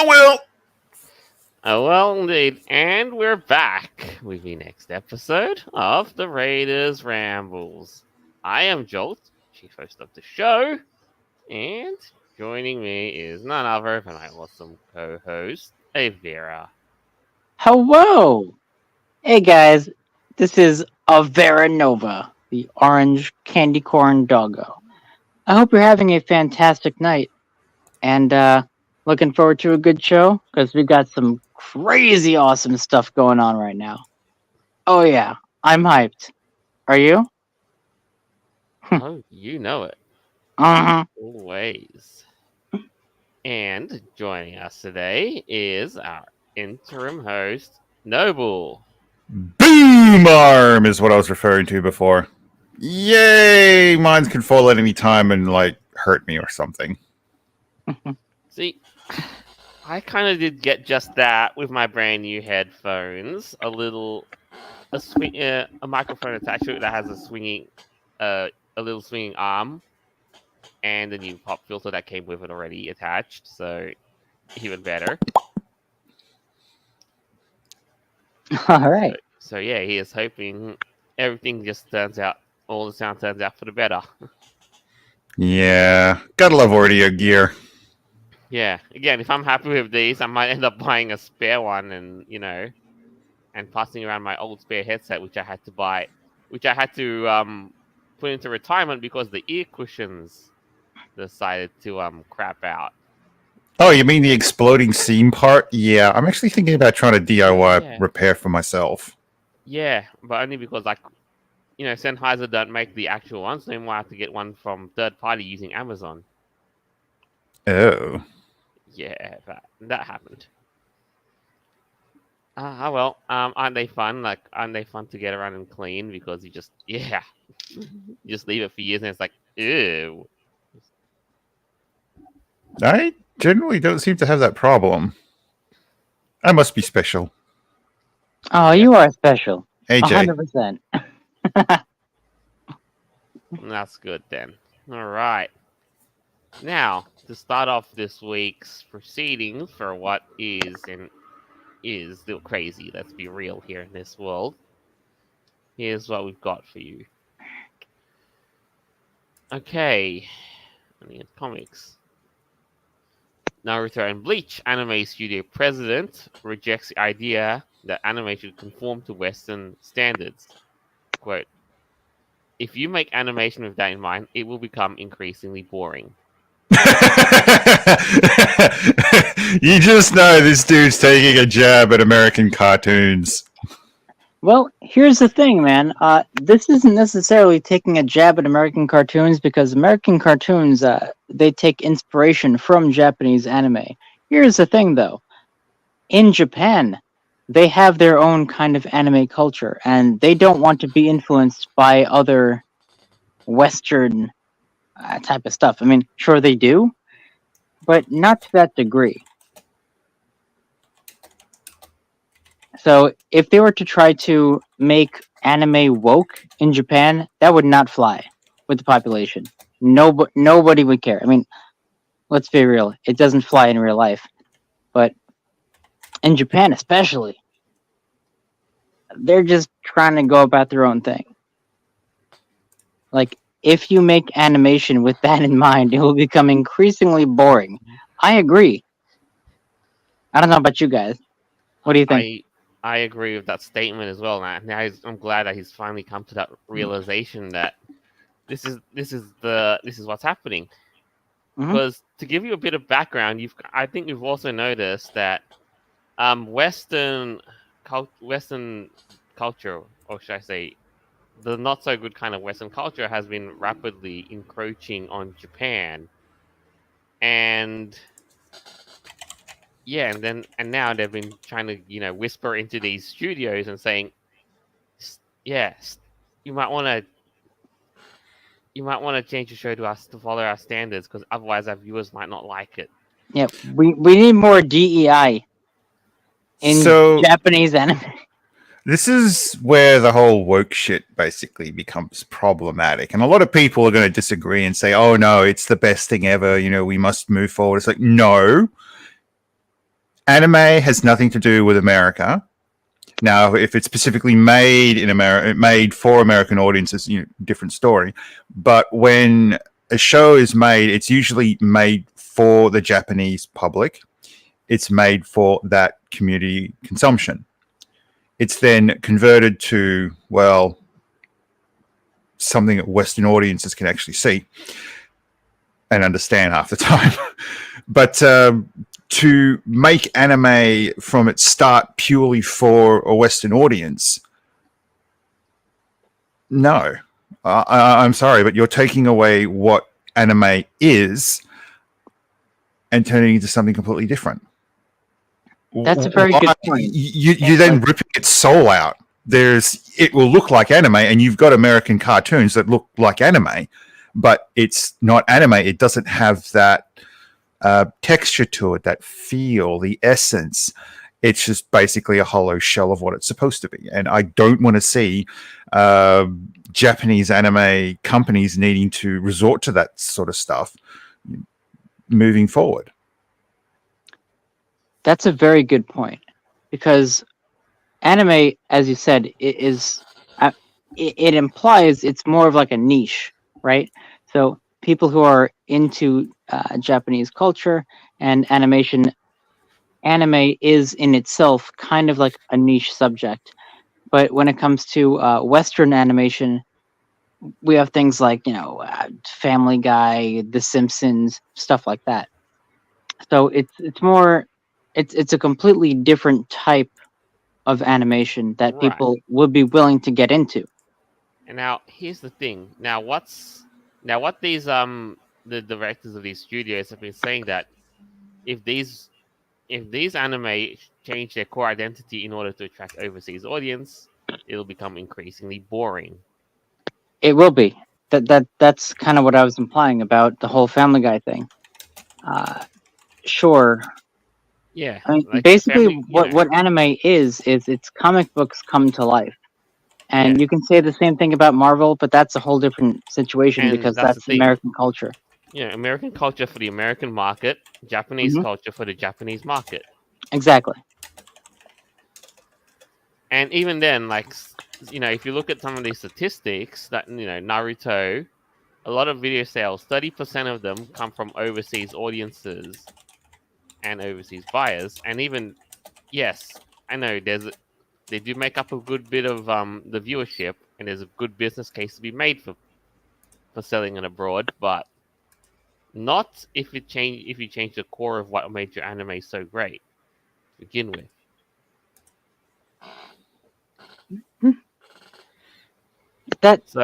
well. Oh, well, indeed. And we're back with the next episode of the Raiders Rambles. I am Jolt, chief host of the show, and joining me is none other than my awesome co-host, Avera. Hello! Hey guys, this is Avera Nova, the orange candy corn doggo. I hope you're having a fantastic night, and looking forward to a good show, because we got some crazy awesome stuff going on right now. Oh yeah, I'm hyped. Are you? Oh, you know it. Uh-huh. Always. And joining us today is our interim host, Noble. Boom arm is what I was referring to before. Yay! Mines can fall at any time and hurt me or something. See, I kind of did get just that with my brand new headphones. A microphone attached to it that has a little swinging arm, and the new pop filter that came with it already attached. So even better. All right. So yeah, he is hoping everything just turns out, all the sound turns out for the better. Yeah, gotta love audio gear. Yeah, again, if I'm happy with these, I might end up buying a spare one, and passing around my old spare headset, which I had to put into retirement because the ear cushions decided to crap out. Oh, you mean the exploding seam part? Yeah, I'm actually thinking about trying to DIY repair for myself. Yeah, but only because Sennheiser don't make the actual ones, so I might have to get one from third party using Amazon. Oh. Yeah, that happened. Well, aren't they fun? Aren't they fun to get around and clean? Because you just leave it for years and it's like, ew. I generally don't seem to have that problem. I must be special. Oh, you are special. AJ. 100%. That's good then. All right. Now, to start off this week's proceedings for what is still crazy, let's be real here in this world, here's what we've got for you. Okay. Comics. Naruto and Bleach anime studio president rejects the idea that anime should conform to Western standards. Quote, "If you make animation with that in mind, it will become increasingly boring." You just know this dude's taking a jab at American cartoons. Well, here's the thing, man. This isn't necessarily taking a jab at American cartoons, because American cartoons, they take inspiration from Japanese anime. Here's the thing, though. In Japan, they have their own kind of anime culture, and they don't want to be influenced by other Western type of stuff. I mean, sure they do, but not to that degree. So if they were to try to make anime woke in Japan, that would not fly with the population. Nobody would care. I mean, let's be real. It doesn't fly in real life. But in Japan especially, they're just trying to go about their own thing. Like, if you make animation with that in mind, it will become increasingly boring. I agree. I don't know about you guys. What do you think? I agree with that statement as well. Now I'm glad that he's finally come to that realization that this is what's happening. Mm-hmm. Because to give you a bit of background, I think you've also noticed that Western culture, or should I say, the not so good kind of Western culture, has been rapidly encroaching on Japan, and yeah, and now they've been trying to whisper into these studios and saying, yes, you might want to change your show to us to follow our standards, because otherwise our viewers might not like it. Yeah, we need more DEI in Japanese anime. This is where the whole woke shit basically becomes problematic. And a lot of people are going to disagree and say, oh no, it's the best thing ever. We must move forward. It's like, no. Anime has nothing to do with America. Now, if it's specifically made in America, made for American audiences, different story. But when a show is made, it's usually made for the Japanese public. It's made for that community consumption. It's then converted to, well, something that Western audiences can actually see and understand half the time. But to make anime from its start purely for a Western audience, no. I'm sorry, but you're taking away what anime is and turning it into something completely different. That's a very good point. You're then ripping its soul out. It will look like anime, and you've got American cartoons that look like anime, but it's not anime. It doesn't have that texture to it, that feel, the essence. It's just basically a hollow shell of what it's supposed to be. And I don't want to see Japanese anime companies needing to resort to that sort of stuff moving forward. That's a very good point, because anime, as you said, it implies it's more of like a niche, right? So people who are into Japanese culture and animation, anime is in itself kind of like a niche subject. But when it comes to Western animation, we have things like, Family Guy, The Simpsons, stuff like that. So it's a completely different type of animation that Right. people would be willing to get into. And now here's the thing. Now what these the directors of these studios have been saying, that if these anime change their core identity in order to attract overseas audience, it'll become increasingly boring. It will be. That's kind of what I was implying about the whole Family Guy thing. Sure. Yeah. I mean, like basically, Family- what anime is it's comic books come to life. And Yeah. you can say the same thing about Marvel, but that's a whole different situation And because that's the that's thing. American culture. American culture for the American market, Japanese Mhm. culture for the Japanese market. Exactly. And even then, if you look at some of these statistics, that Naruto, a lot of video sales, 30% of them come from overseas audiences and overseas buyers. And even, yes, I know they do make up a good bit of the viewership, and there's a good business case to be made for selling it abroad, but not if you change the core of what made your anime so great to begin with. That's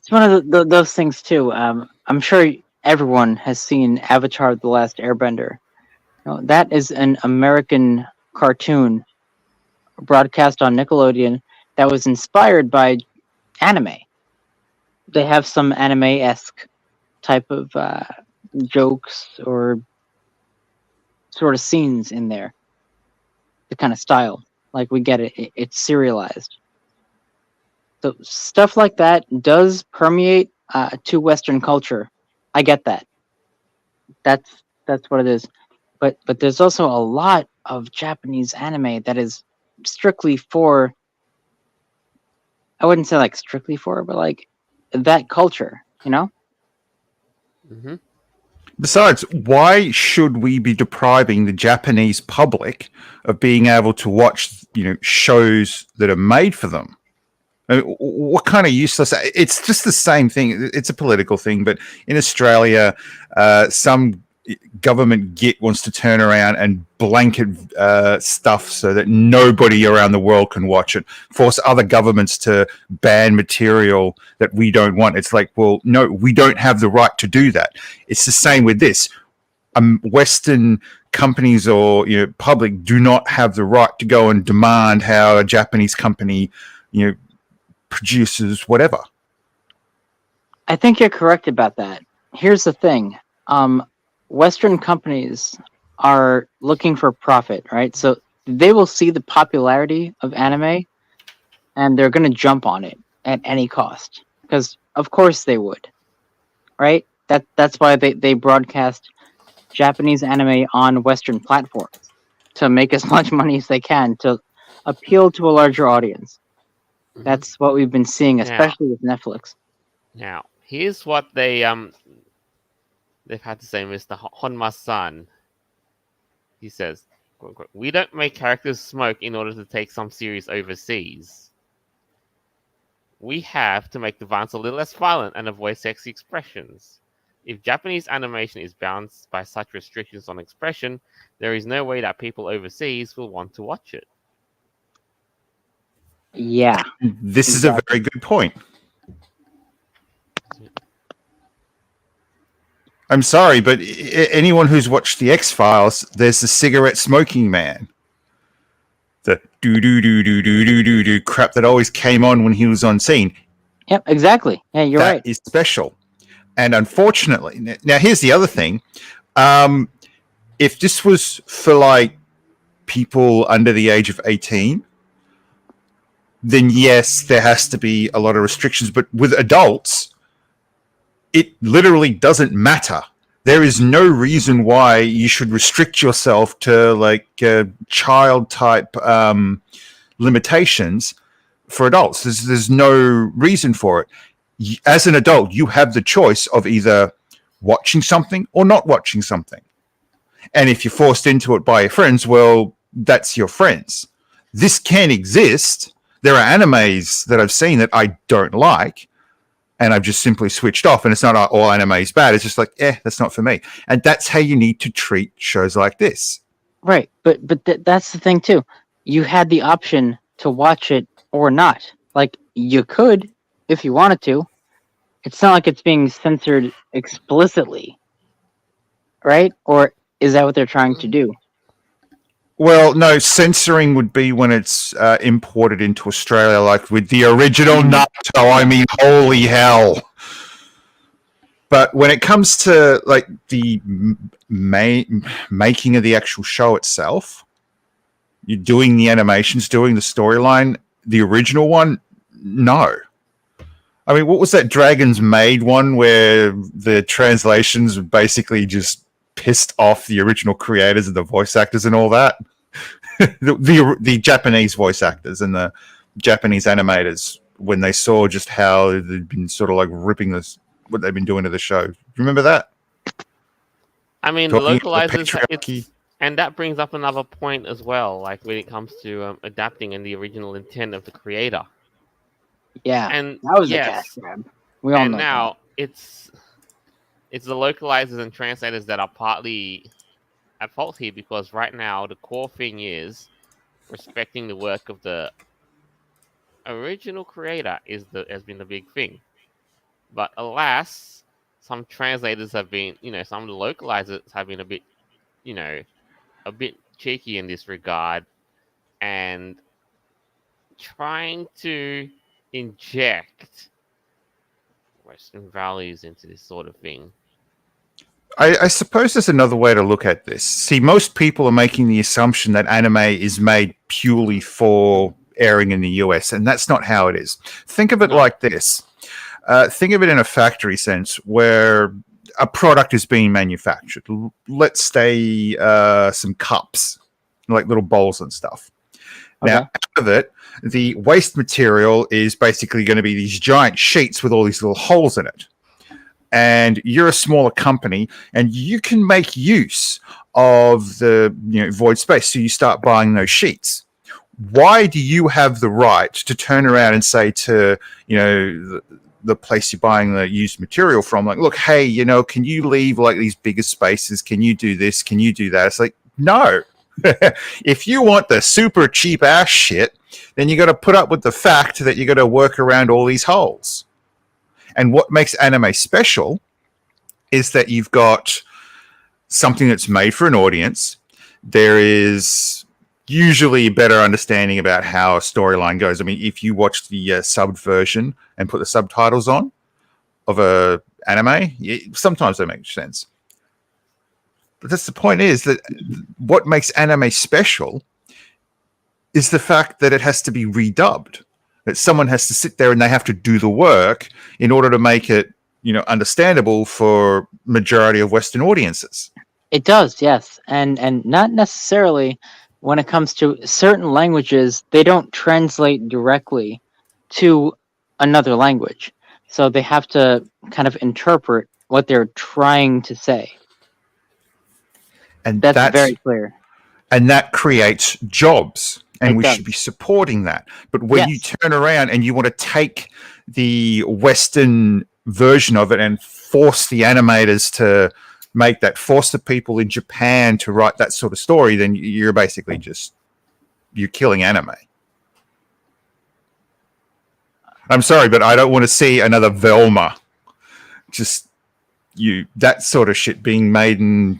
one of those things too. I'm sure everyone has seen Avatar: The Last Airbender. That is an American cartoon broadcast on Nickelodeon that was inspired by anime. They have some anime-esque type of jokes or sort of scenes in there. The kind of style, like we get it. It's serialized. So stuff like that does permeate to Western culture. I get that. That's what it is. But there's also a lot of Japanese anime that is strictly for. I wouldn't say like strictly for, but like that culture. Mm-hmm. Besides, why should we be depriving the Japanese public of being able to watch, shows that are made for them? I mean, what kind of useless? It's just the same thing. It's a political thing, but in Australia, some government git wants to turn around and blanket stuff so that nobody around the world can watch it, force other governments to ban material that we don't want. It's like, well, no, we don't have the right to do that. It's the same with this. Western companies or public do not have the right to go and demand how a Japanese company produces whatever. I think you're correct about that. Here's the thing. Western companies are looking for profit, right? So they will see the popularity of anime and they're going to jump on it at any cost, because of course they would, right? That's why they broadcast Japanese anime on Western platforms, to make as much money as they can to appeal to a larger audience. That's what we've been seeing, especially with Netflix. Now, here's what they've had to say, Mr. Honma-san. He says, quote, unquote, "We don't make characters smoke in order to take some series overseas. We have to make the violence a little less violent and avoid sexy expressions. If Japanese animation is bound by such restrictions on expression, there is no way that people overseas will want to watch it." Yeah. This is a very good point. I'm sorry, but anyone who's watched the X-Files, there's the cigarette smoking man. The do crap that always came on when he was on scene. Yep, exactly. Yeah, you're right. That is special. And unfortunately, now here's the other thing. If this was for like people under the age of 18, then yes, there has to be a lot of restrictions. But with adults, it literally doesn't matter. There is no reason why you should restrict yourself to like child type limitations for adults. There's no reason for it. As an adult, you have the choice of either watching something or not watching something. And if you're forced into it by your friends, well, that's your friends. This can exist. There are animes that I've seen that I don't like, and I've just simply switched off. And it's not all anime is bad. It's just like, that's not for me. And that's how you need to treat shows like this. Right, but that's the thing too. You had the option to watch it or not. Like, you could if you wanted to. It's not like it's being censored explicitly, right? Or is that what they're trying to do? Well, no, censoring would be when it's imported into Australia, like with the original Naruto. I mean, holy hell. But when it comes to like the making of the actual show itself, you're doing the animations, doing the storyline, the original one, no. I mean, what was that Dragon's Maid one where the translations basically just pissed off the original creators and the voice actors and all that? the Japanese voice actors and the Japanese animators, when they saw just how they'd been sort of like ripping this, what they've been doing to the show. Remember that? I mean, Talking localizers, and that brings up another point as well, like when it comes to adapting and the original intent of the creator. Yeah, and that was a cash grab. We all know. Now it's the localizers and translators that are partly at fault here, because right now the core thing is respecting the work of the original creator has been the big thing. But alas, some translators have been, some of the localizers have been a bit cheeky in this regard, and trying to inject Western values into this sort of thing. I suppose there's another way to look at this. See, most people are making the assumption that anime is made purely for airing in the US, and that's not how it is. Think of it like this. Think of it in a factory sense where a product is being manufactured. Let's say some cups, like little bowls and stuff. Okay. Now, out of it, the waste material is basically going to be these giant sheets with all these little holes in it. And you're a smaller company, and you can make use of the void space. So you start buying those sheets. Why do you have the right to turn around and say to the place you're buying the used material from, like, look, hey, can you leave like these bigger spaces? Can you do this? Can you do that? It's like, no. If you want the super cheap ass shit, then you got to put up with the fact that you got to work around all these holes. And what makes anime special is that you've got something that's made for an audience. There is usually a better understanding about how a storyline goes. I mean, if you watch the subbed version and put the subtitles on of a anime, sometimes they make sense. But that's the point, is that what makes anime special is the fact that it has to be redubbed. That someone has to sit there and they have to do the work in order to make it, understandable for majority of Western audiences. It does, yes, and not necessarily when it comes to certain languages, they don't translate directly to another language. So they have to kind of interpret what they're trying to say. And That's very clear. And that creates jobs. And It we does. should be supporting that. But when you Yes. turn around and you want to take the Western version of it and force the animators to make that, force the people in Japan to write that sort of story, then you're basically you're killing anime. I'm sorry, but I don't want to see another Velma. Just that sort of shit being made in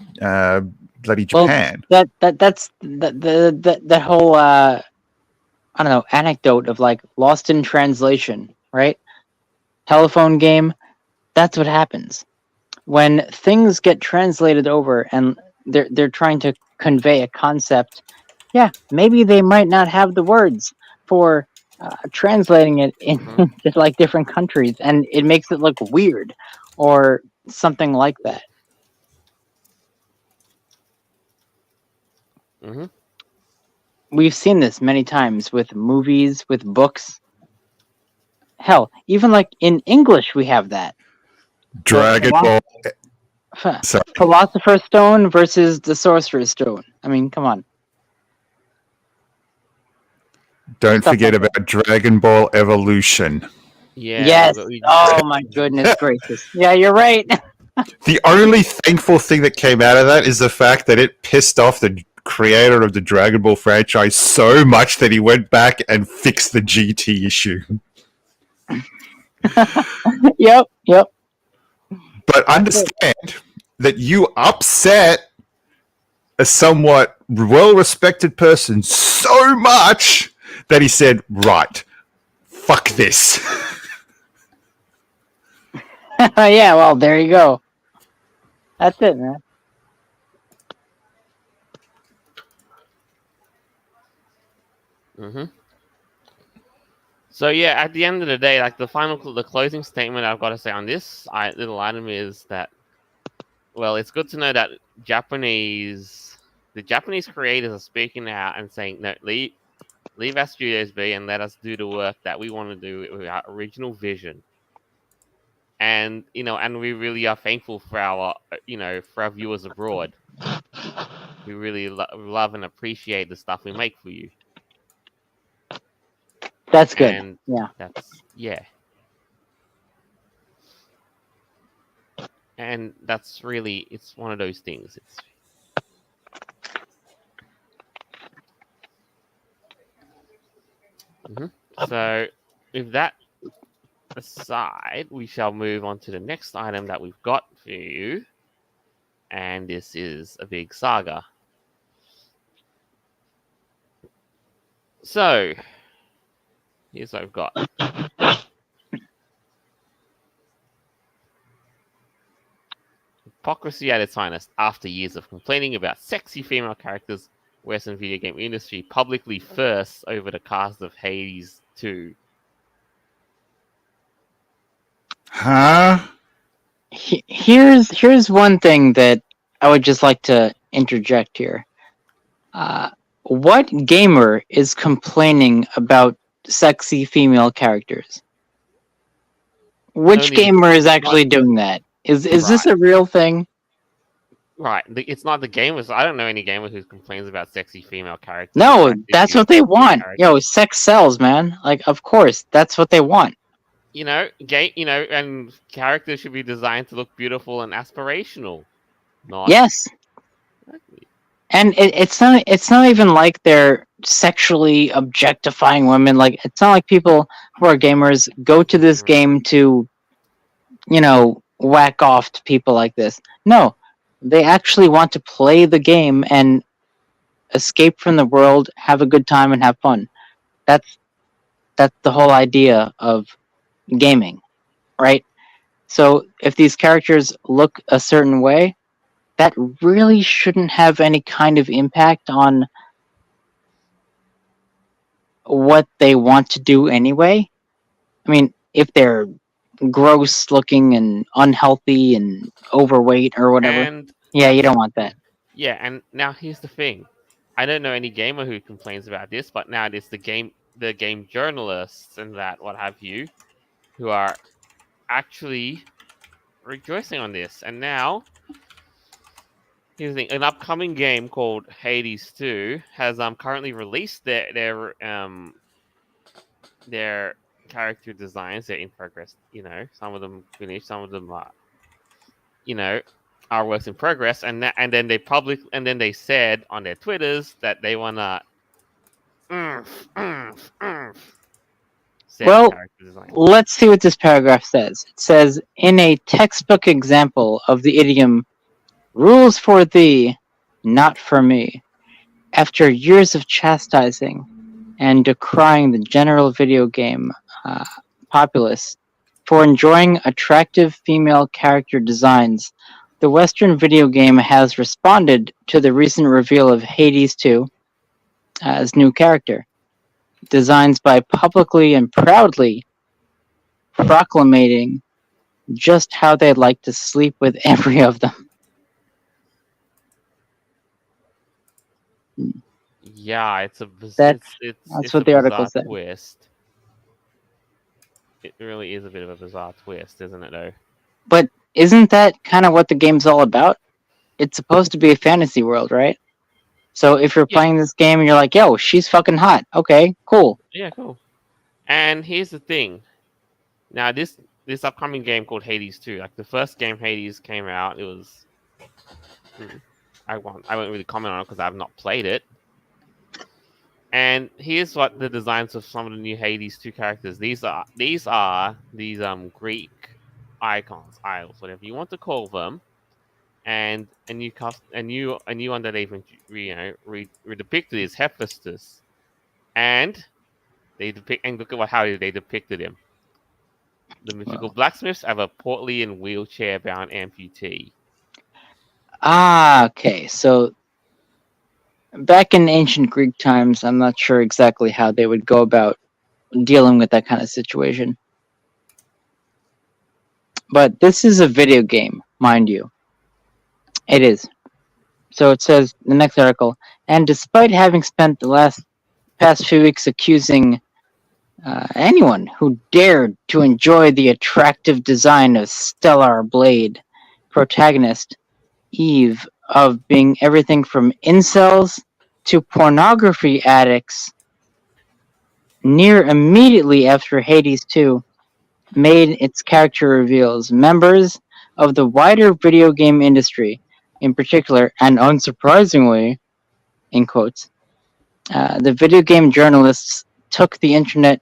bloody Japan. Well, that's that whole I don't know, anecdote of like lost in translation, right? Telephone game. That's what happens when things get translated over and they're trying to convey a concept. Yeah, maybe they might not have the words for translating it into like different countries, and it makes it look weird or something like that. Mm-hmm. We've seen this many times with movies, with books. Hell, even like in English, we have that. Dragon Ball. Sorry. Philosopher's Stone versus the Sorcerer's Stone. I mean, come on. Don't forget about Dragon Ball Evolution. Yeah. Yes. Oh my goodness gracious. Yeah, you're right. The only thankful thing that came out of that is the fact that it pissed off the creator of the Dragon Ball franchise so much that he went back and fixed the GT issue. Yep. But understand that you upset a somewhat well-respected person so much that he said, right, fuck this. Yeah, well, there you go. That's it, man. Mm-hmm. So yeah, at the end of the day, like the closing statement I've got to say on this little item is that, well, it's good to know that the Japanese creators are speaking out and saying, no, leave our studios be and let us do the work that we want to do with our original vision. And and we really are thankful for our viewers abroad. We really love and appreciate the stuff we make for you. That's good. And and that's really, it's one of those things. So with that aside, we shall move on to the next item that we've got for you, and this is a big saga. So here's what I've got. Hypocrisy at its finest. After years of complaining about sexy female characters, Western video game industry publicly thirsts over the cast of Hades 2. Huh? Here's one thing that I would just like to interject here. What gamer is complaining about sexy female characters? Which gamer is actually doing that? Is this a real thing? Right. It's not the gamers. I don't know any gamer who complains about sexy female characters. No, that's what they want. Yo, sex sells, man. Like, of course, that's what they want. And characters should be designed to look beautiful and aspirational. Yes. And it's not even like they're sexually objectifying women. Like, it's not like people who are gamers go to this game to, whack off to people like this. No, they actually want to play the game and escape from the world, have a good time, and have fun. That's the whole idea of gaming, right? So if these characters look a certain way, that really shouldn't have any kind of impact on what they want to do anyway. I mean, if they're gross looking and unhealthy and overweight or whatever, you don't want that. Yeah, and now here's the thing. I don't know any gamer who complains about this, but now it's the game journalists and that what have you, who are actually rejoicing on this. And now, here's the thing: an upcoming game called Hades 2 has currently released their character designs. They're in progress. Some of them finished, some of them are works in progress. And then they said on their Twitters that they wanna set Well, character design. let's see what this paragraph says. It says, in a textbook example of the idiom, rules for thee, not for me, after years of chastising and decrying the general video game populace for enjoying attractive female character designs, the Western video game has responded to the recent reveal of Hades 2 as new character designs by publicly and proudly proclamating just how they'd like to sleep with every of them. Yeah, it's That's it's what a the article bizarre said. twist. It really is a bit of a bizarre twist, isn't it? Though. But isn't that kind of what the game's all about? It's supposed to be a fantasy world, right? So if you're Yeah. playing this game and you're like, yo, she's fucking hot. Okay, cool. Yeah, cool. And here's the thing. Now this upcoming game called Hades 2, like the first game Hades came out, it was I won't really comment on it because I've not played it. And here's what the designs of some of the new Hades 2 characters. These are Greek icons, idols, whatever you want to call them. And a new one that they've depicted is Hephaestus. And look at how they depicted him. The mythical blacksmiths have a portly and wheelchair-bound amputee. Okay. So back in ancient Greek times, I'm not sure exactly how they would go about dealing with that kind of situation. But this is a video game, mind you. It is. So it says, the next article, and despite having spent the past few weeks accusing anyone who dared to enjoy the attractive design of Stellar Blade protagonist Eve of being everything from incels to pornography addicts, near immediately after Hades 2 made its character reveals, members of the wider video game industry, in particular, and unsurprisingly, in quotes, the video game journalists took the internet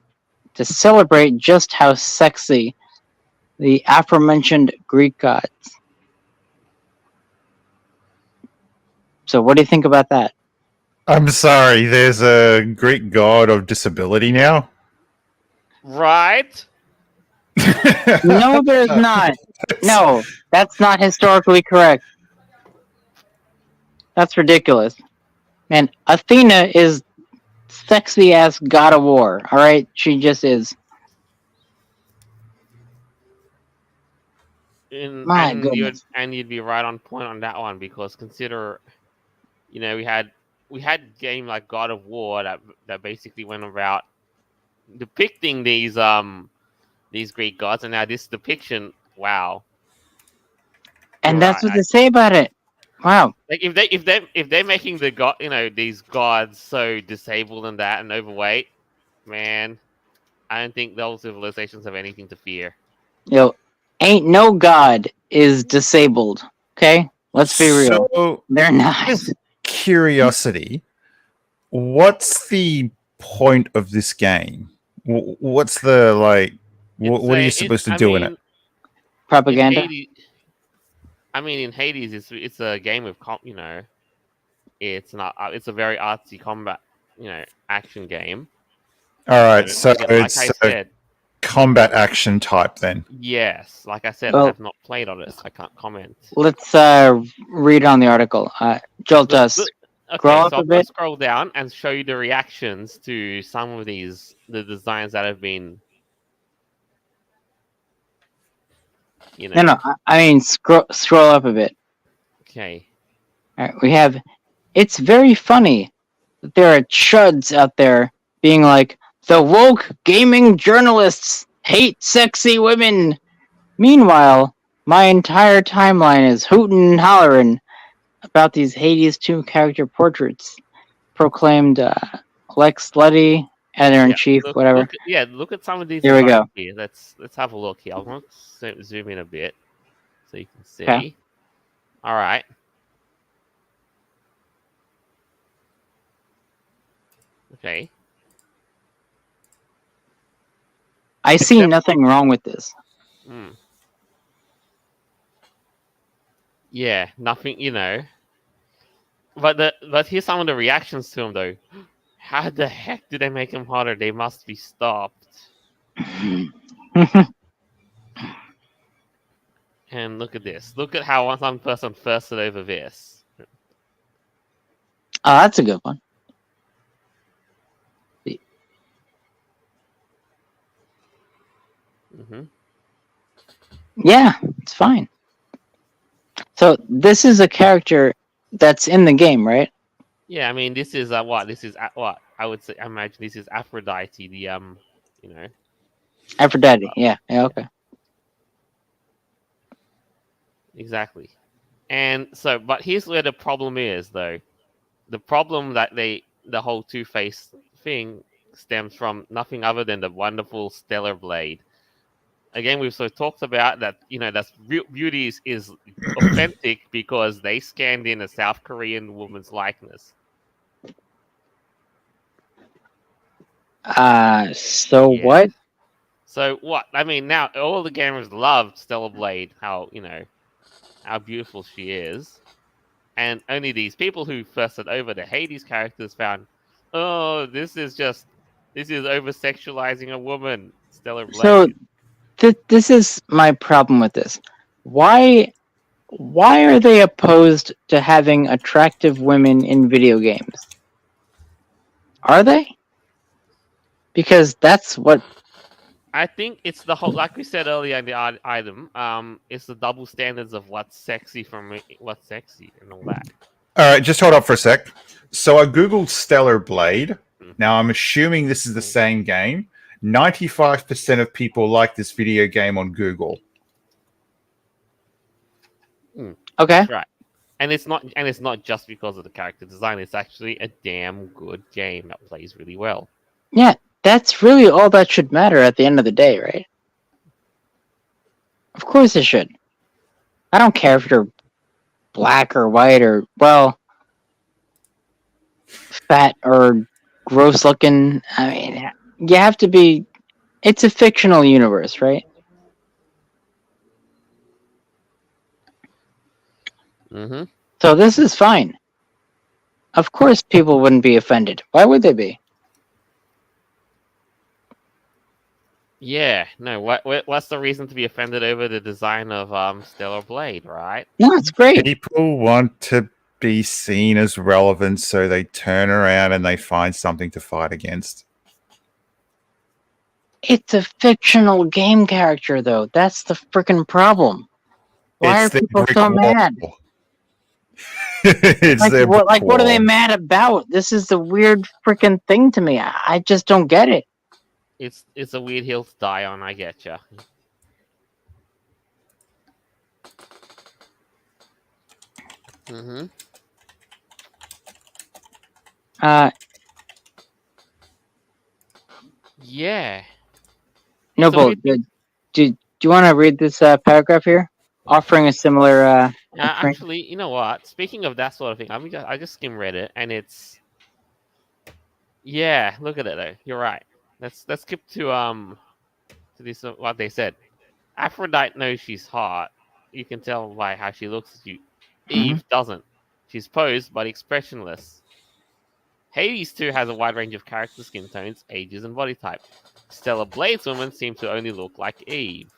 to celebrate just how sexy the aforementioned Greek gods. So what do you think about that? I'm sorry, there's a Greek god of disability now? Right? No, there's not. No, that's not historically correct. That's ridiculous. Man, Athena is sexy ass god of war, alright? She just is. My goodness. You'd be right on point on that one, because consider, we had game like God of War that basically went about depicting these Greek gods, and now this depiction, wow. And that's what they say about it. Wow. Like if they're making the god, these gods so disabled and that and overweight, man, I don't think those civilizations have anything to fear. Ain't no god is disabled. Okay, let's be real. So, they're not. Curiosity. What's the point of this game? What's the what are you supposed to do in it? Propaganda. In Hades, it's a game of it's a very artsy combat, action game. All right, so like it's I said, combat action type then. Yes, like I said, Well, I have not played on it, so I can't comment. Let's read on the article. Joel, just scroll up a bit. I'll scroll down and show you the reactions to some of the designs that have been. No, I mean scroll up a bit. Okay. All right, we have. It's very funny that there are chuds out there being like, the woke gaming journalists hate sexy women. Meanwhile, my entire timeline is hootin' and hollerin' about these Hades 2 character portraits proclaimed Lex Luddy, editor-in-chief, whatever. Look at some of these Here we designs go. here. Let's have a look here. I want to zoom in a bit so you can see. Okay. All right. Okay. I see Except- nothing wrong with this. Mm. Yeah, nothing. But here's some of the reactions to him though. How the heck did they make him hotter? They must be stopped. And look at this. Look at how one person first it over this. Oh, that's a good one. Mm-hmm. Yeah, it's fine. So this is a character that's in the game, right? Yeah, I mean, this is what? This is what? I would say. I imagine this is Aphrodite, the Aphrodite. Yeah. Okay. exactly. And so, but here's where the problem is, though. The problem that the whole Two-Face thing stems from nothing other than the wonderful Stellar Blade. Again, we've sort of talked about that. That's beauty is authentic because they scanned in a South Korean woman's likeness. So Yeah. what? So what? I mean, now all the gamers loved Stellar Blade. How beautiful she is, and only these people who first had over the Hades characters found, oh, this is over sexualizing a woman. Stellar Blade. So this is my problem with this. Why are they opposed to having attractive women in video games? Are they? Because that's what. I think it's the whole, like we said earlier in the item. It's the double standards of what's sexy and all that. All right, just hold up for a sec. So I googled Stellar Blade. Mhm. Now I'm assuming this is the same game. 95% of people like this video game on Google. Okay. Right. And it's not just because of the character design. It's actually a damn good game that plays really well. Yeah, that's really all that should matter at the end of the day, right? Of course it should. I don't care if you're black or white or, well, fat or gross looking. I mean, you have to be. It's a fictional universe, right? Mm-hmm. So this is fine. Of course people wouldn't be offended. Why would they be? Yeah, no. What's the reason to be offended over the design of Stellar Blade, right? No, it's great. People want to be seen as relevant, so they turn around and they find something to fight against. It's a fictional game character, though. That's the freaking problem. Why It's are their people brick so wall. mad? It's their brick What are they wall. mad about? This is the weird freaking thing to me. I just don't get it. It's a weird hill to die on. I getcha. Mm-hmm. Yeah. No, It's a but weird- do you want to read this paragraph here, offering a similar? Actually, you know what? Speaking of that sort of thing, I just skim read it, and it's yeah. Look at it though. You're right. Let's skip to this what they said. Aphrodite knows she's hot. You can tell by how she looks at you. Eve doesn't. She's posed but expressionless. Hades too has a wide range of character skin tones, ages, and body type. Stellar Blade's women seem to only look like Eve.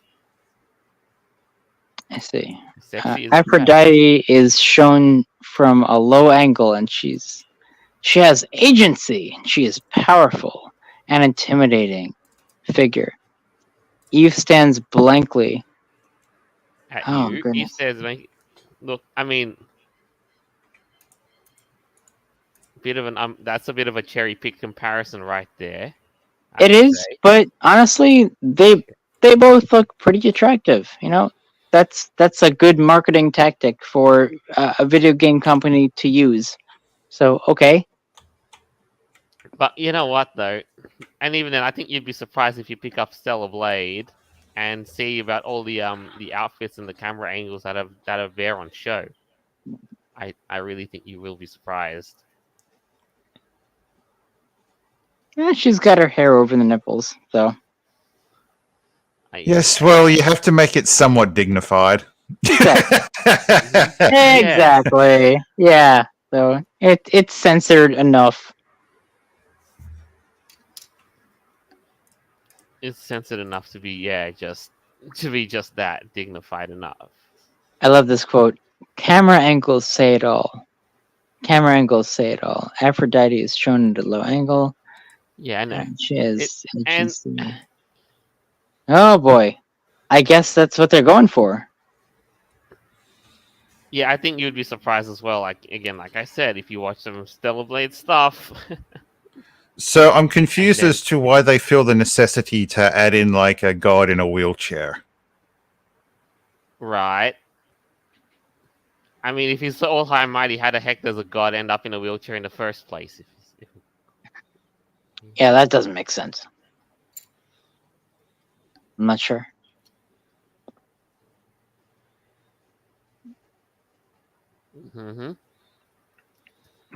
I see. Sexy is Aphrodite is shown from a low angle, and she has agency. She is powerful and intimidating figure. Eve stands blankly. at Oh, you. goodness. He says, "Look, I mean, that's a bit of a cherry pick comparison right there. It I'd is, say. but honestly, they both look pretty attractive. That's a good marketing tactic for a video game company to use. So okay, But you know what though, and even then, I think you'd be surprised if you pick up Stellar Blade and see about all the outfits and the camera angles that are there on show. I really think you will be surprised. she's got her hair over the nipples, so Yes, well, you have to make it somewhat dignified. exactly. Yeah, Exactly. Yeah. So it's censored enough. it's sensitive enough to be just that dignified enough. I love this quote. Camera angles say it all. Camera angles say it all. Aphrodite is shown at a low angle. Yeah, I know. And she is And agency. Oh boy. I guess that's what they're going for. yeah, I think you'd be surprised as well. Like again, like I said, if you watch some Stellar Blade stuff, So I'm confused then- as to why they feel the necessity to add in like a god in a wheelchair. right? I mean, if he's all high and mighty, how the heck does a god end up in a wheelchair in the first place? If Yeah, that doesn't make sense. I'm not sure. mm-hmm.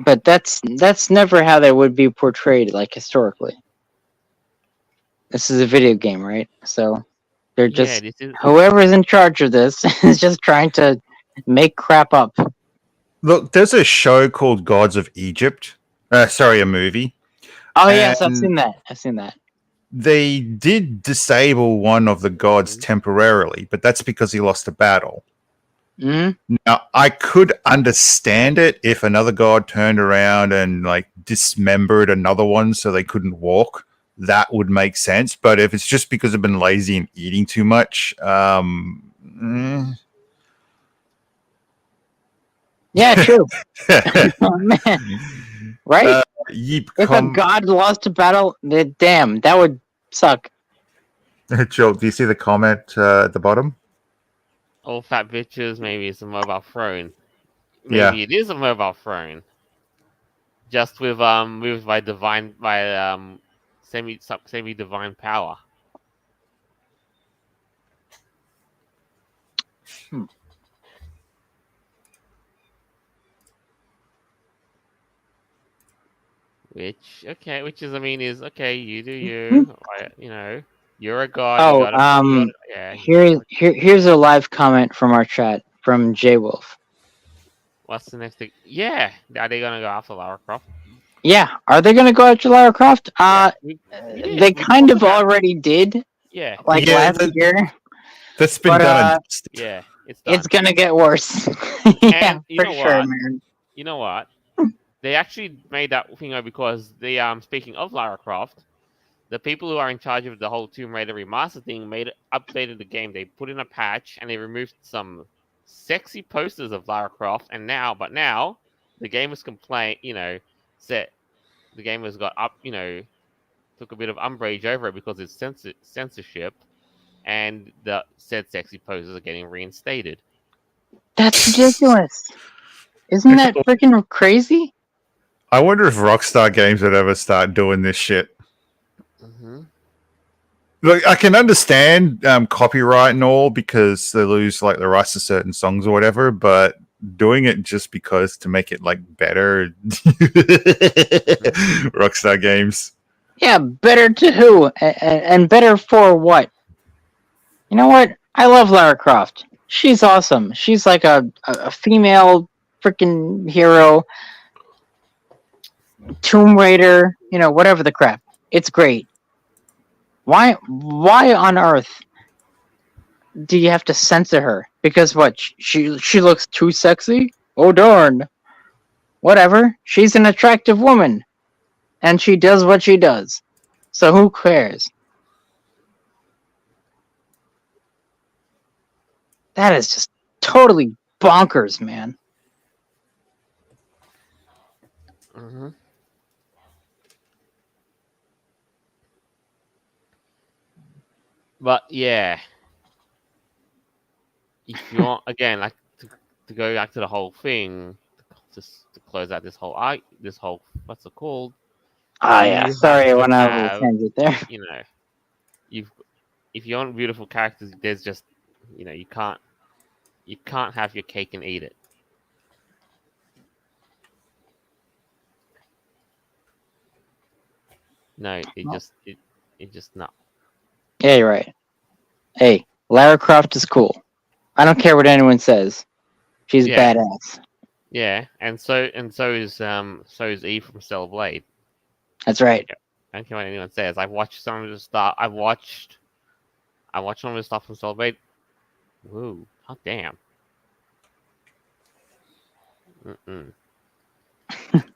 But that's never how they would be portrayed, like historically. This is a video game, right? So they're just this is whoever's in charge of this is just trying to make crap up. Look, there's a show called Gods of Egypt. Sorry, a movie. Oh yes, I've And- seen that. I've seen that. They did disable one of the gods temporarily, but that's because he lost a battle. Hmm. Now, I could understand it if another god turned around and like dismembered another one so they couldn't walk. That would make sense. But if it's just because they've been lazy and eating too much, Yeah, true. Oh, man. Right? Yeep, If a god lost a battle, damn, that would suck. Joel, do you see the comment at the bottom? all fat bitches. Maybe it's a mobile phone. Maybe Yeah. it is a mobile phone. Just with semi divine power. Which is I mean is okay. You do you. You're a god. Oh, you gotta, yeah. Here's a live comment from our chat from J Wolf. What's the next thing? Yeah, are they gonna go after Lara Croft? Yeah, are they gonna go after Lara Croft? Yeah, we did. They We kind talked of about it. already did, Yeah, like Yeah, last that- year. That's been But, done. And dusted. yeah. It's done. It's gonna get worse. Yeah, And you for know sure, what? man. You know what? They actually made that thing up because speaking of Lara Croft, the people who are in charge of the whole Tomb Raider remaster thing updated the game. They put in a patch and they removed some sexy posters of Lara Croft, and now the gamers complain, set the gamers got up, took a bit of umbrage over it because it's censorship, and the said sexy posters are getting reinstated. That's ridiculous. Isn't that freaking crazy? I wonder if Rockstar Games would ever start doing this shit. Mm-hmm. Look, I can understand copyright and all because they lose like the rights to certain songs or whatever, but doing it just because to make it like better, Rockstar Games. Yeah, better to who? And better for what? You know what? I love Lara Croft. She's awesome. She's like a female freaking hero. Tomb Raider, whatever the crap. It's great. Why on earth do you have to censor her? Because what? She looks too sexy? Oh darn. Whatever. She's an attractive woman. And she does what she does. So who cares? That is just totally bonkers, man. Mm-hmm. But yeah, if you want again, like to go back to the whole thing, just to close out this whole what's it called? Ah, yeah. You have Sorry, I to went out of a have, tangent there. you know, you've if you want beautiful characters, there's just, you can't have your cake and eat it. No, it just not. Yeah, you're right. Hey, Lara Croft is cool. I don't care what anyone says. She's Yeah, badass. yeah, and so is Eve from Stellar Blade. That's right. I don't care what anyone says. I've watched some of the stuff. I watched some of the stuff from Stellar Blade. Woo, hot damn. Mm-mm.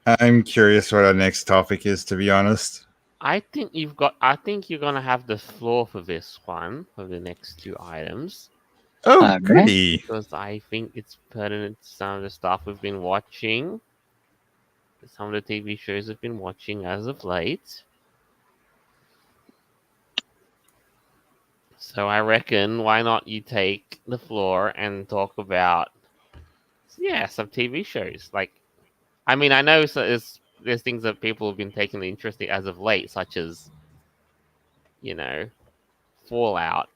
I'm curious what our next topic is, to be honest. I think you're gonna have the floor for this one for the next two items. Oh, Alright. goody. Because I think it's pertinent to some of the stuff we've been watching, some of the TV shows we've been watching as of late. So I reckon, why not you take the floor and talk about, some TV shows. Like, I mean, I know there's things that people have been taking interest in as of late, such as, Fallout.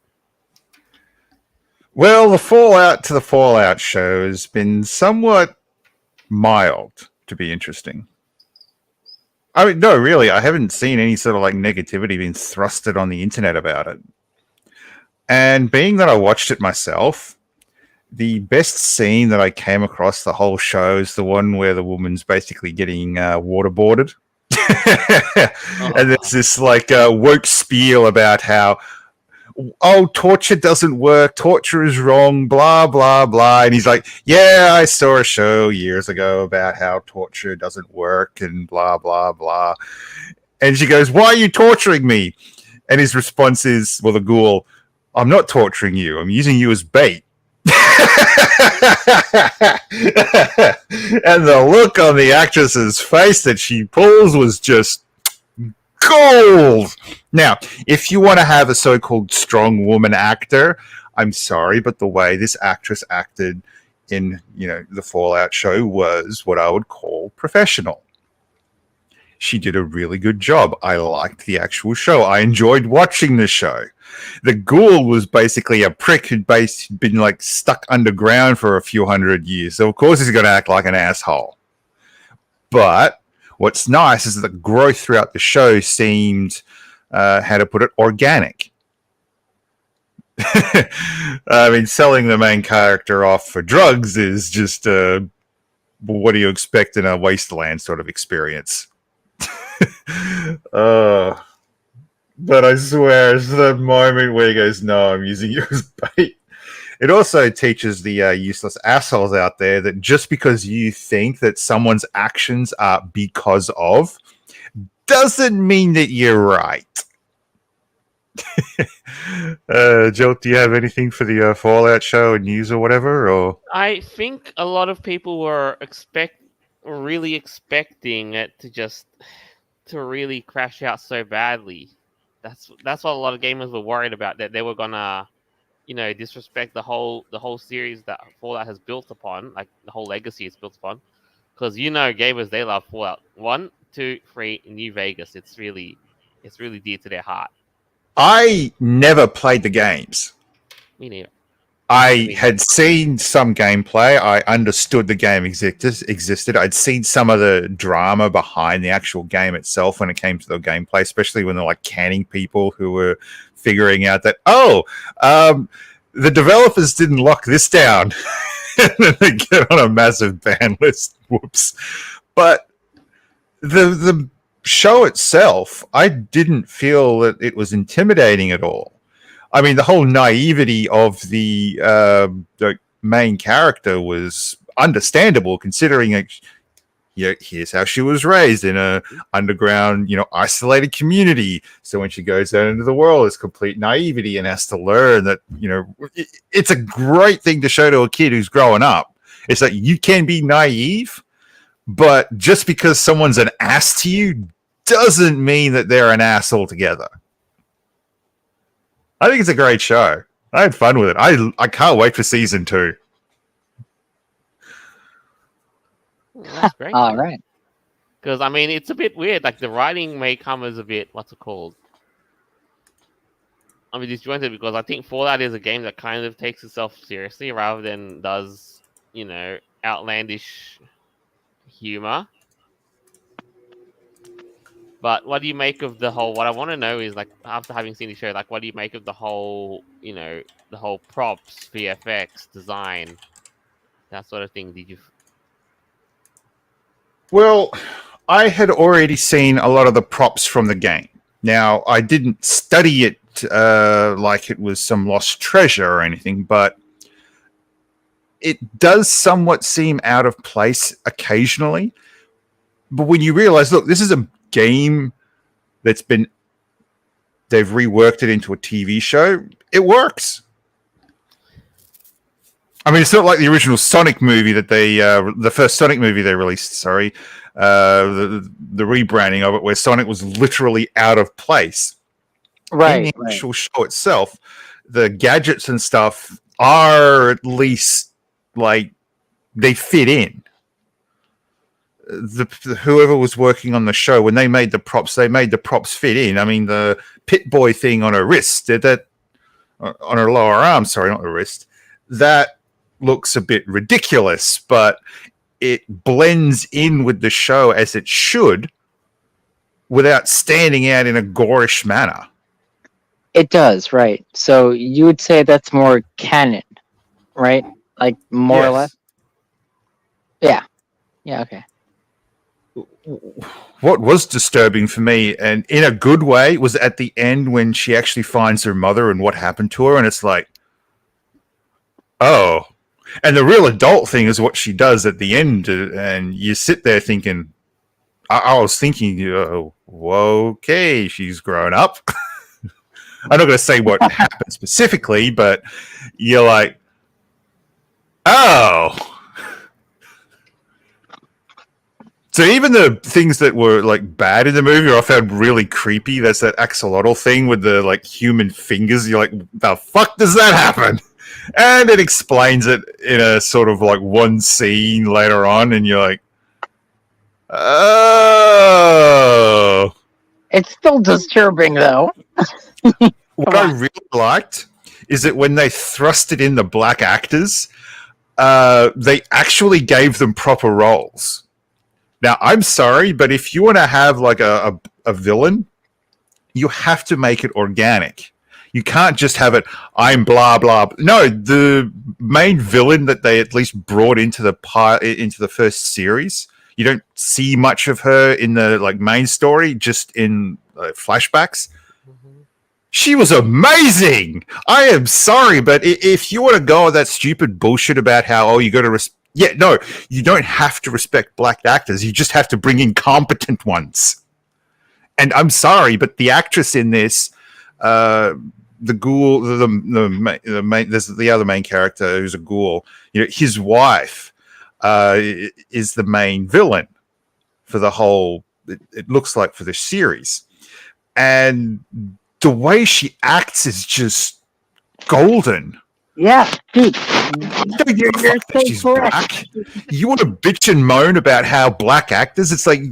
Well, the fallout to the Fallout show has been somewhat mild to be interesting. I mean, no, really, I haven't seen any sort of like negativity being thrusted on the internet about it. And being that I watched it myself, the best scene that I came across the whole show is the one where the woman's basically getting waterboarded. And there's this like woke spiel about how, oh, torture doesn't work, torture is wrong, blah, blah, blah. And he's like, yeah, I saw a show years ago about how torture doesn't work and blah, blah, blah. And she goes, why are you torturing me? And his response is, well, the ghoul, I'm not torturing you, I'm using you as bait. And the look on the actress's face that she pulls was just gold. Now, if you want to have a so-called strong woman actor, I'm sorry, but the way this actress acted in, the Fallout show was what I would call professional. She did a really good job. I liked the actual show. I enjoyed watching the show. The ghoul was basically a prick who'd been like stuck underground for a few hundred years. So of course he's going to act like an asshole. But what's nice is that the growth throughout the show seemed, how to put it, organic. I mean, selling the main character off for drugs is just, what do you expect in a wasteland sort of experience? But I swear, it's the moment where he goes, no, I'm using you as bait. It also teaches the useless assholes out there that just because you think that someone's actions are because of, doesn't mean that you're right. Jill, do you have anything for the Fallout show and news or whatever? Or I think a lot of people were really expecting it to really crash out so badly. That's what a lot of gamers were worried about, that they were gonna, disrespect the whole series that Fallout has built upon, like the whole legacy is built upon. Because gamers, they love Fallout 1, 2, 3, New Vegas. It's really dear to their heart. I never played the games. Me neither. I had seen some gameplay. I understood the game existed. I'd seen some of the drama behind the actual game itself when it came to the gameplay, especially when they're like canning people who were figuring out that, the developers didn't lock this down. And then they get on a massive ban list. Whoops. But the show itself, I didn't feel that it was intimidating at all. I mean, the whole naivety of the main character was understandable, considering here's how she was raised in a underground, isolated community. So when she goes out into the world, it's complete naivety and has to learn that, it's a great thing to show to a kid who's growing up. It's like you can be naive, but just because someone's an ass to you doesn't mean that they're an ass altogether. I think it's a great show. I had fun with it. I can't wait for season 2. That's great. All right. Because, I mean, it's a bit weird. Like, the writing may come as a bit, what's it called? I mean, disjointed, because I think Fallout is a game that kind of takes itself seriously rather than does, outlandish humor. But what do you make of the whole... What I want to know is, like, after having seen the show, like, what do you make of the whole, the whole props, VFX, design, that sort of thing? Did you... Well, I had already seen a lot of the props from the game. Now, I didn't study it like it was some lost treasure or anything, but it does somewhat seem out of place occasionally. But when you realize, look, this is a game they've reworked it into a TV show, it works. I mean, it's not like the original Sonic movie that the first Sonic movie they released, sorry, the rebranding of it, where Sonic was literally out of place. Right. In the actual show itself, the gadgets and stuff are at least, like, they fit in. Whoever was working on the show, when they made the props fit in. I mean, the Pit Boy thing on her wrist, that on her lower arm, sorry, not her wrist, that looks a bit ridiculous, but it blends in with the show as it should without standing out in a gorish manner. It does, right. So you would say that's more canon, right? Like, more or less? Yeah. Yeah, okay. What was disturbing for me, and in a good way, was at the end when she actually finds her mother and what happened to her, and it's like, oh. And the real adult thing is what she does at the end, and you sit there thinking, I was thinking, okay, she's grown up. I'm not going to say what happened specifically, but you're like, oh. So even the things that were, like, bad in the movie, I found really creepy. That's that axolotl thing with the, like, human fingers. You're like, the fuck does that happen? And it explains it in a sort of, like, one scene later on, and you're like, oh. It's still disturbing, though. What I really liked is that when they thrusted in the black actors, they actually gave them proper roles. Now, I'm sorry, but if you want to have, like, a villain, you have to make it organic. You can't just have it, I'm blah, blah. No, the main villain that they at least brought into the first series, you don't see much of her in the, like, main story, just in flashbacks. Mm-hmm. She was amazing! I am sorry, but if you want to go on that stupid bullshit about how, you got to... no, you don't have to respect black actors. You just have to bring in competent ones. And I'm sorry, but the actress in this... the ghoul, the main, there's the other main character who's a ghoul. His wife is the main villain for the whole. It looks like for the series, and the way she acts is just golden. Yeah, dude. You're so she's black. You want to bitch and moan about how black actors? It's like,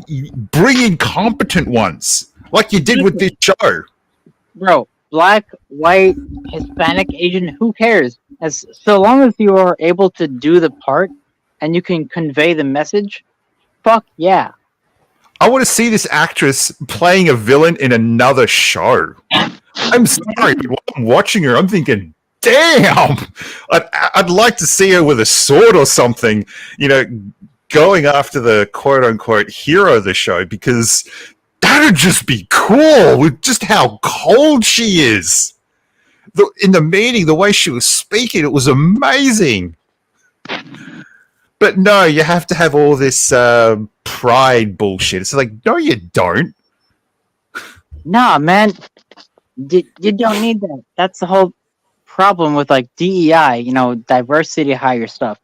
bring in competent ones, like you did with this show, bro. Black, white, Hispanic, Asian, who cares? So long as you are able to do the part and you can convey the message, fuck yeah. I want to see this actress playing a villain in another show. I'm sorry, but while I'm watching her, I'm thinking, damn, I'd like to see her with a sword or something, going after the quote-unquote hero of the show, because... that'd just be cool with just how cold she is. In the meeting, the way she was speaking, it was amazing. But no, you have to have all this pride bullshit. It's like, no, you don't. Nah, man. You don't need that. That's the whole problem with, like, DEI, diversity hire stuff.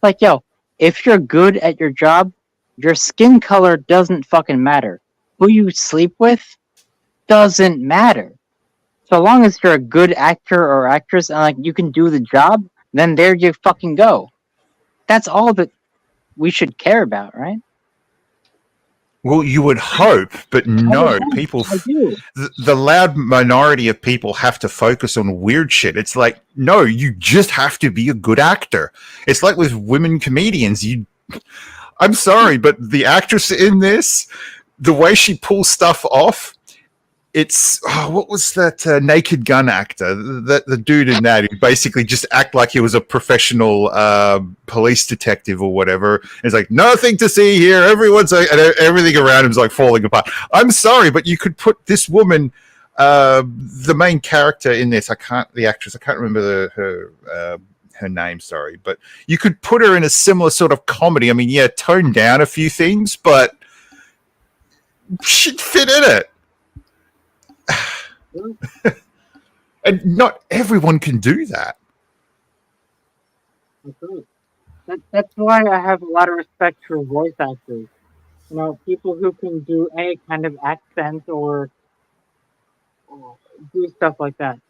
Like, yo, if you're good at your job, Your skin color doesn't fucking matter. Who you sleep with doesn't matter. So long as you're a good actor or actress and like you can do the job, then there you fucking go. That's all that we should care about, right? Well, you would hope, but no. I do. The loud minority of people have to focus on weird shit. It's like, no, you just have to be a good actor. It's like with women comedians. I'm sorry, but the actress in this, the way she pulls stuff off, it's what was that Naked Gun actor? The dude in that who basically just act like he was a professional police detective or whatever. It's like nothing to see here. Everyone's and everything around him's like falling apart. I'm sorry, but you could put this woman, the main character in this. The actress. I can't remember her name. Sorry, but you could put her in a similar sort of comedy. I mean, yeah, tone down a few things, but she'd fit in it. And not everyone can do that. That's why I have a lot of respect for voice actors. You know, people who can do any kind of accent or do stuff like that.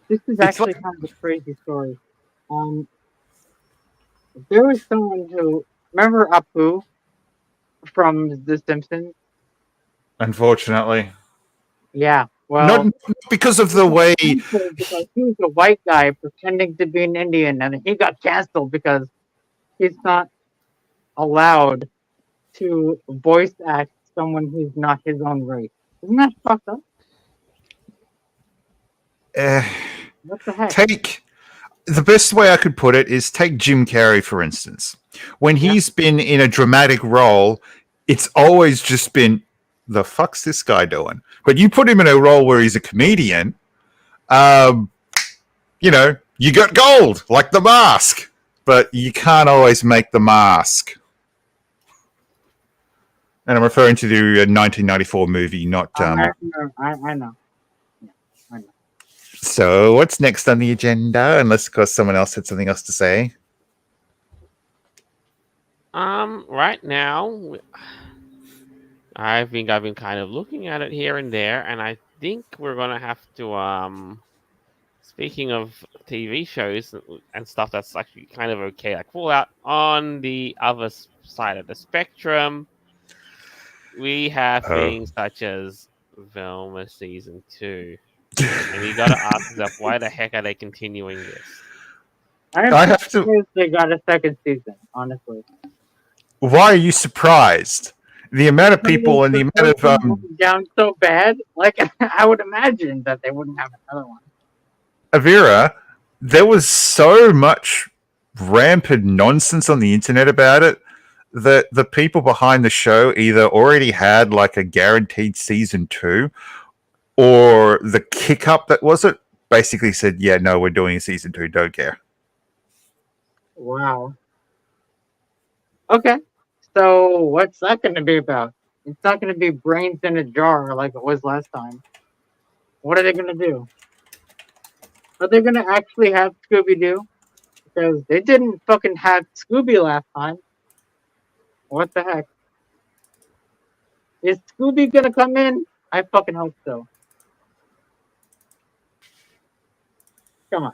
This is actually kind of a crazy story. There was someone who remember Apu from The Simpsons. Unfortunately, yeah. Well, not because of the way. Because he was a white guy pretending to be an Indian, and he got canceled because he's not allowed to voice act someone who's not his own race. Isn't that fucked up? What the heck? The best way I could put it is take Jim Carrey, for instance. When he's been in a dramatic role, it's always just been, the fuck's this guy doing? But you put him in a role where he's a comedian, you know, you got gold, like The Mask. But you can't always make The Mask. And I'm referring to the 1994 movie, not... I know. So what's next on the agenda? Unless, of course, someone else had something else to say. Right now, I think I've been kind of looking at it here and there, and I think we're gonna have to speaking of TV shows and stuff that's actually kind of okay, like Fallout, on the other side of the spectrum, we have things such as Velma Season 2. And we gotta ask ourselves, why the heck are they continuing this? I have to. They got a second season, honestly. Why are you surprised? The amount of people and the amount of down so bad, like I would imagine that they wouldn't have another one. Avira, there was so much rampant nonsense on the internet about it that the people behind the show either already had like a guaranteed season 2, or the kick up that was it basically said, yeah, no, we're doing a season 2, don't care. Wow. Okay. So what's that going to be about? It's not going to be brains in a jar like it was last time. What are they going to do? Are they going to actually have Scooby-Doo? Because they didn't fucking have Scooby last time. What the heck? Is Scooby going to come in? I fucking hope so. Come on.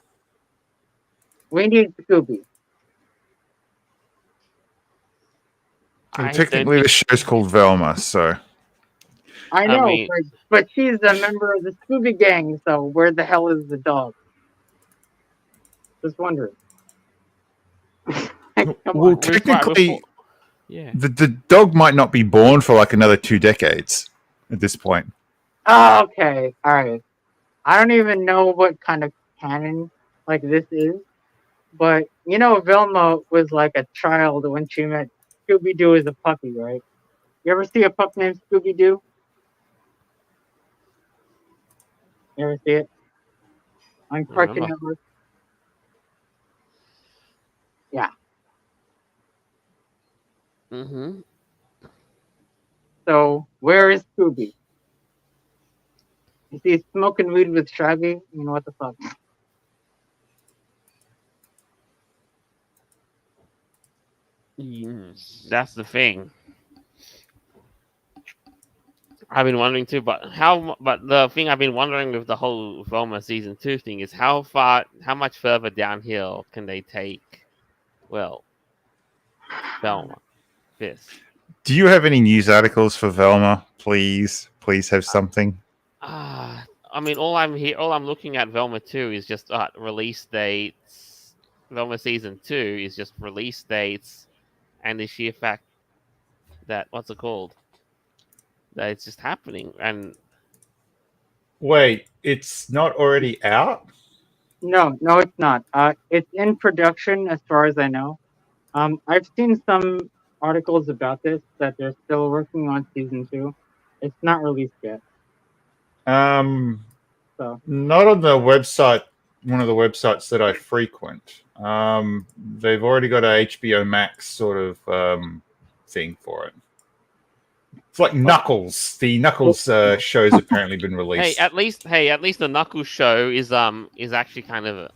We need Scooby. Technically, the show's called Velma, so... I know, but she's a member of the Scooby Gang, so where the hell is the dog? Just wondering. Well, technically, the dog might not be born for like another 2 decades at this point. Oh, okay, all right. I don't even know what kind of canon like this is, but you know, Velma was like a child when she met Scooby-Doo as a puppy, right? You ever see a pup named Scooby-Doo? You ever see it? On Cartoon Network? Yeah. Mm-hmm. So, where is Scooby? Is he smoking weed with Shaggy? You know what the fuck? That's the thing. I've been wondering too, but But the thing I've been wondering with the whole Velma season 2 thing is how much further downhill can they take? Well, Velma, this. Do you have any news articles for Velma? Please have something. I mean, all I'm looking at Velma 2 is just release dates. Velma season 2 is just release dates, and the sheer fact that what's it called? That it's just happening, and Wait, it's not already out? No, it's not. It's in production as far as I know. I've seen some articles about this that they're still working on season 2. It's not released yet. So Not on the website, one of the websites that I frequent. They've already got a HBO Max sort of thing for it. It's like Knuckles. The Knuckles show's apparently been released. hey, at least the Knuckles show is actually kind of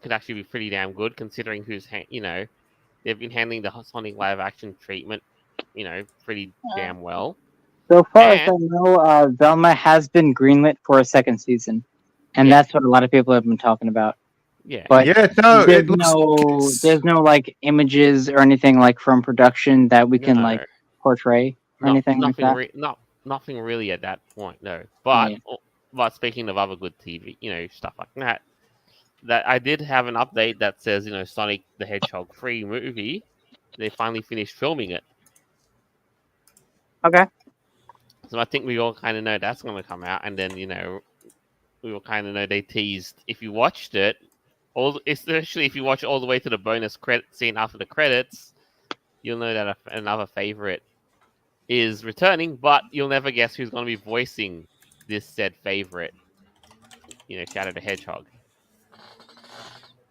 could actually be pretty damn good considering they've been handling the Sonic live action treatment, pretty damn well. so far as I know, Velma has been greenlit for a second season, and that's what a lot of people have been talking about. Yeah, But no, there's no like images or anything like from production that we can like portray or anything like that. Nothing really at that point, no. But speaking of other good TV, stuff like that, I did have an update that says, Sonic the Hedgehog 3 movie, they finally finished filming it. Okay. So I think we all kind of know that's going to come out, and then we all kind of know they teased. If you watched it, especially if you watch all the way to the bonus credit scene after the credits, you'll know that another favorite is returning, but you'll never guess who's going to be voicing this said favorite. Shadow the Hedgehog.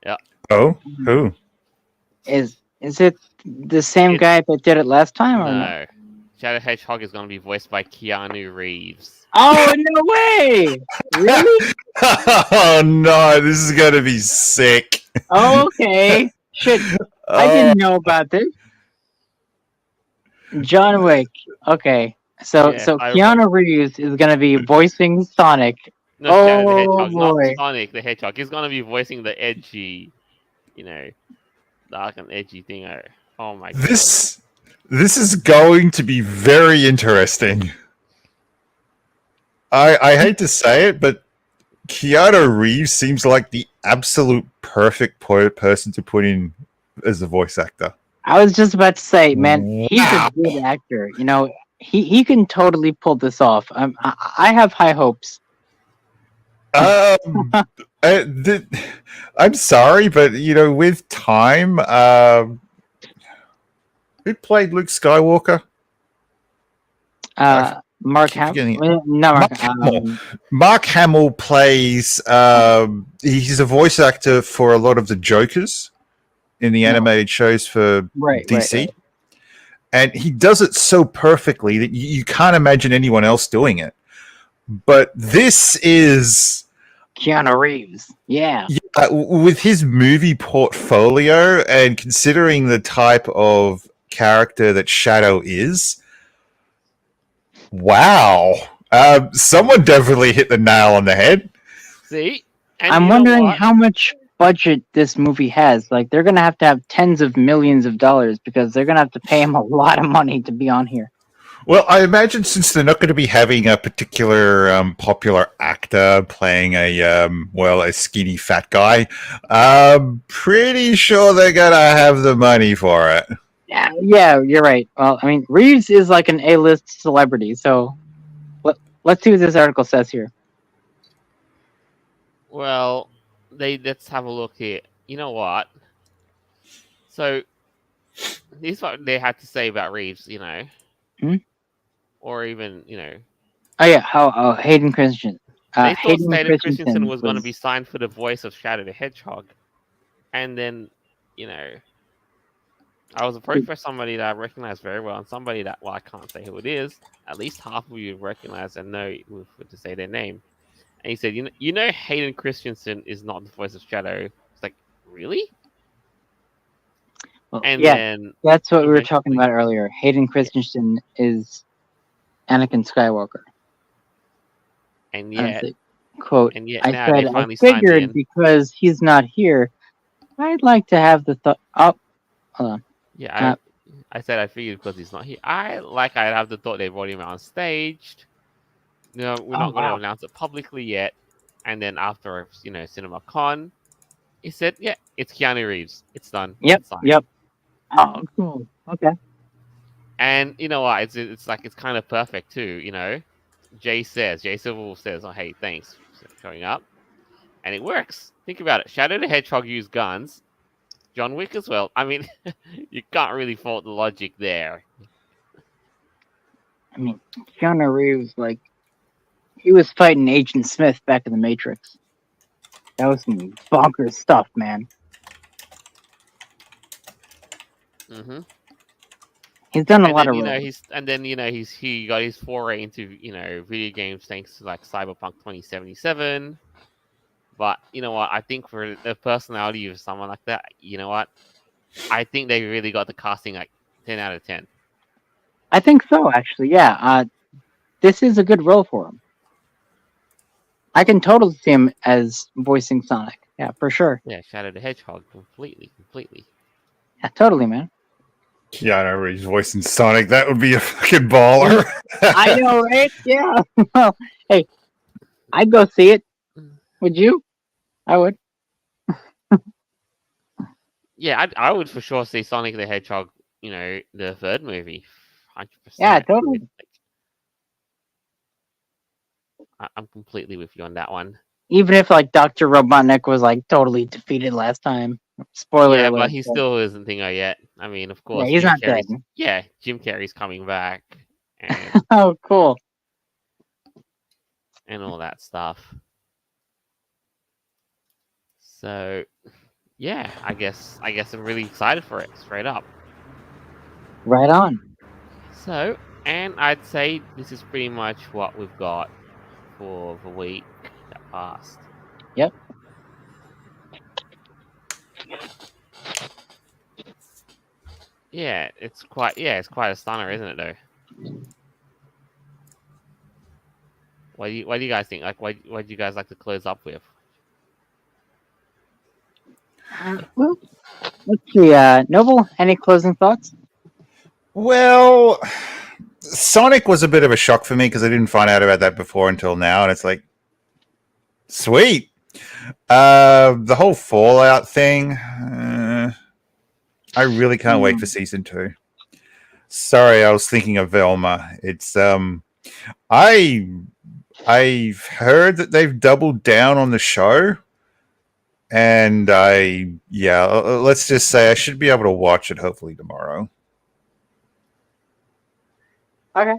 Yeah. Oh, who? Is it the same guy that did it last time or no? Shadow Hedgehog is going to be voiced by Keanu Reeves. Oh, no way! Really? Oh no, this is going to be sick. Oh, okay. Shit, I didn't know about this. John Wick. Okay, so Keanu Reeves is going to be voicing Sonic. No, Shadow the Hedgehog, boy. not Sonic the Hedgehog. He's going to be voicing the edgy, dark and edgy thing. Oh my god. This is going to be very interesting. I hate to say it, but Keanu Reeves seems like the absolute perfect person to put in as a voice actor. I was just about to say, man, he's a good actor. He can totally pull this off. I have high hopes. I'm sorry, but with time, who played Luke Skywalker? Mark Hamill. No, Mark Hamill plays. He's a voice actor for a lot of the Jokers in the animated shows for DC, right. And he does it so perfectly that you can't imagine anyone else doing it. But this is Keanu Reeves. Yeah, with his movie portfolio and considering the type of character that Shadow is, wow. Someone definitely hit the nail on the head. See? And I'm wondering how much budget this movie has. Like, they're going to have tens of millions of dollars because they're going to have to pay him a lot of money to be on here. Well, I imagine since they're not going to be having a particular popular actor playing a skinny fat guy, I'm pretty sure they're going to have the money for it. Yeah, you're right. Well, I mean, Reeves is like an A-list celebrity, so let's see what this article says here. Well, let's have a look here. You know what? So, this is what they had to say about Reeves, or even, Oh yeah, Hayden Christensen. They thought Hayden Christensen was going to be signed for the voice of Shadow the Hedgehog, and then, I was approached by somebody that I recognize very well, and somebody that, I can't say who it is. At least half of you recognize and know to say their name. And he said, Hayden Christensen is not the voice of Shadow. It's like, really? Well, then that's what we were talking about earlier. Hayden Christensen is Anakin Skywalker. And I yet, said, quote, now I they said, I finally signed figured in. because he's not here, I'd like to have the thought. Oh, hold on. Yeah, I said I figured because he's not here. I'd have the thought they brought him out on stage. No, we're not going to announce it publicly yet. And then after, CinemaCon, he said, yeah, it's Keanu Reeves. It's done. Yep, It's signed. yep. Oh, cool. Okay. And you know what? It's like it's kind of perfect too. Jay Silverwolf says, "Oh, hey, thanks for showing up," and it works. Think about it. Shadow the Hedgehog used guns. John Wick as well. I mean, you can't really fault the logic there. I mean, Keanu Reeves, like, he was fighting Agent Smith back in the Matrix. That was some bonkers stuff, man. Mm-hmm. He's done a And lot then of roles. he got his foray into video games thanks to like Cyberpunk 2077. But you know what? I think for the personality of someone like that, you know what? I think they really got the casting like 10 out of 10. I think so, actually. Yeah. This is a good role for him. I can totally see him as voicing Sonic. Yeah, for sure. Yeah, Shadow the Hedgehog, completely. Yeah, totally, man. Keanu Reeves voicing Sonic. That would be a fucking baller. I know, right? Yeah. Well, hey, I'd go see it. Would you? I would. Yeah, I would for sure see Sonic the Hedgehog. The third movie, 100%. Yeah, totally. I'm completely with you on that one. Even if like Dr. Robotnik was like totally defeated last time. Spoiler Yeah, alert. but he still isn't Thingo yet. I mean, of course, Yeah, he's not dead. Jim Carrey's coming back, and Oh, cool. and all that stuff. So, yeah, I guess I'm really excited for it. Straight up. Right on. So, and I'd say this is pretty much what we've got for the week that passed. Yep. Yeah, it's quite a stunner, isn't it? Though. What do you guys think? Like, what do you guys like to close up with? Well, let's see. Noble, any closing thoughts? Well, Sonic was a bit of a shock for me because I didn't find out about that before until now, and it's like, sweet. The whole Fallout thing, I really can't wait for season 2. Sorry, I was thinking of Velma. It's I've heard that they've doubled down on the show, and let's just say I should be able to watch it hopefully tomorrow. Okay.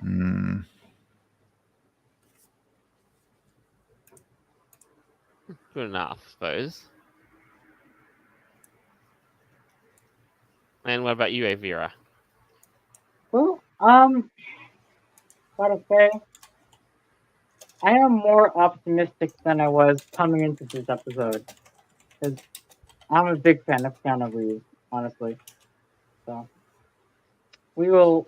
Good enough, I suppose. And what about you, Avira? Well, gotta say, I am more optimistic than I was coming into this episode. Because I'm a big fan of Keanu Reeves, honestly. So, we will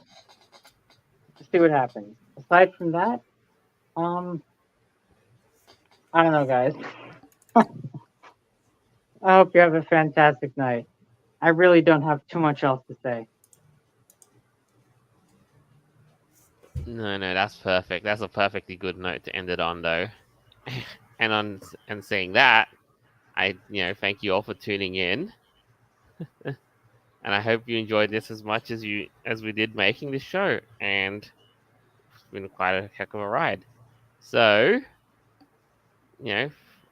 see what happens. Aside from that, I don't know, guys. I hope you have a fantastic night. I really don't have too much else to say. No, that's perfect. That's a perfectly good note to end it on, though. and saying that, I thank you all for tuning in, and I hope you enjoyed this as much as we did making this show. And it's been quite a heck of a ride. So,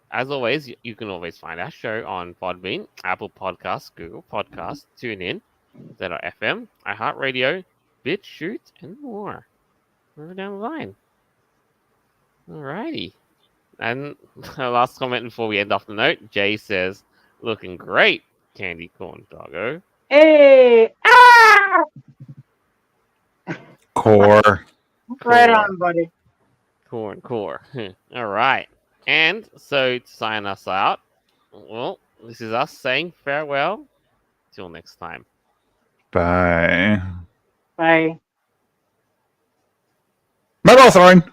as always, you can always find our show on Podbean, Apple Podcasts, Google Podcasts, TuneIn, ZFM, iHeartRadio, BitChute, and more. Further down the line. Alrighty. And last comment before we end off the note, Jay says, "Looking great, candy corn doggo." Hey! Ah! Core. Right on, buddy. Core. All right. And so to sign us out, well, this is us saying farewell. Till next time. Bye. Bye. Mobile throwing.